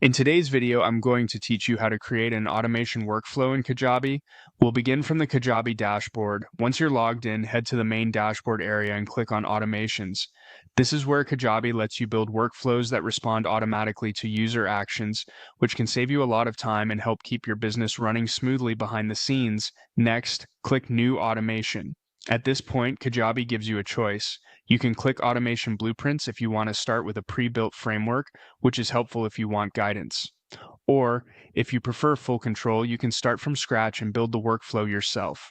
In today's video, I'm going to teach you how to create an automation workflow in Kajabi. We'll begin from the Kajabi dashboard. Once you're logged in, head to the main dashboard area and click on Automations. This is where Kajabi lets you build workflows that respond automatically to user actions, which can save you a lot of time and help keep your business running smoothly behind the scenes. Next, click New Automation. At this point, Kajabi gives you a choice. You can click Automation Blueprints if you want to start with a pre-built framework, which is helpful if you want guidance. Or, if you prefer full control, you can start from scratch and build the workflow yourself.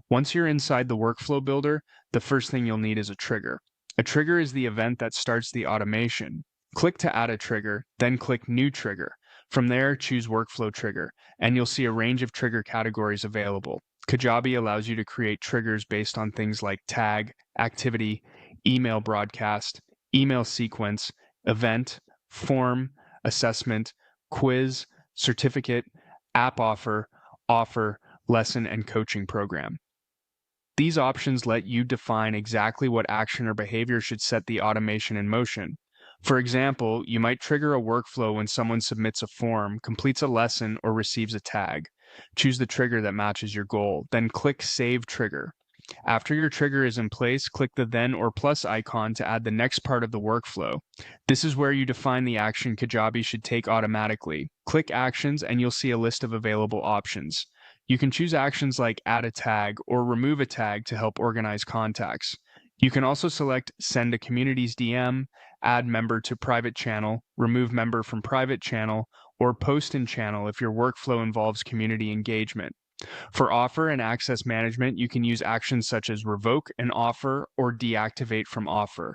Once you're inside the workflow builder, the first thing you'll need is a trigger. A trigger is the event that starts the automation. Click to add a trigger, then click New Trigger. From there, choose Workflow Trigger, and you'll see a range of trigger categories available. Kajabi allows you to create triggers based on things like tag, activity, email broadcast, email sequence, event, form, assessment, quiz, certificate, app offer, lesson, and coaching program. These options let you define exactly what action or behavior should set the automation in motion. For example, you might trigger a workflow when someone submits a form, completes a lesson, or receives a tag. Choose the trigger that matches your goal, then click Save Trigger. After your trigger is in place, click the then or plus icon to add the next part of the workflow. This is where you define the action Kajabi should take automatically. Click Actions and you'll see a list of available options. You can choose actions like add a tag or remove a tag to help organize contacts. You can also select send a community's DM, add member to private channel, remove member from private channel, or post in channel if your workflow involves community engagement. For offer and access management, you can use actions such as revoke an offer or deactivate from offer.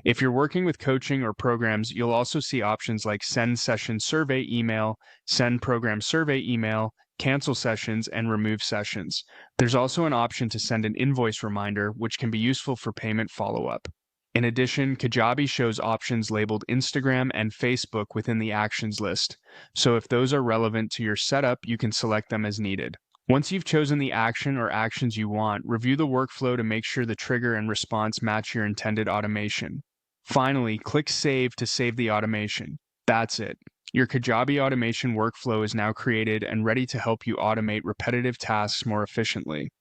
If you're working with coaching or programs, you'll also see options like send session survey email, send program survey email, cancel sessions, and remove sessions. There's also an option to send an invoice reminder, which can be useful for payment follow-up. In addition, Kajabi shows options labeled Instagram and Facebook within the actions list, so if those are relevant to your setup, you can select them as needed. Once you've chosen the action or actions you want, review the workflow to make sure the trigger and response match your intended automation. Finally, click Save to save the automation. That's it. Your Kajabi automation workflow is now created and ready to help you automate repetitive tasks more efficiently.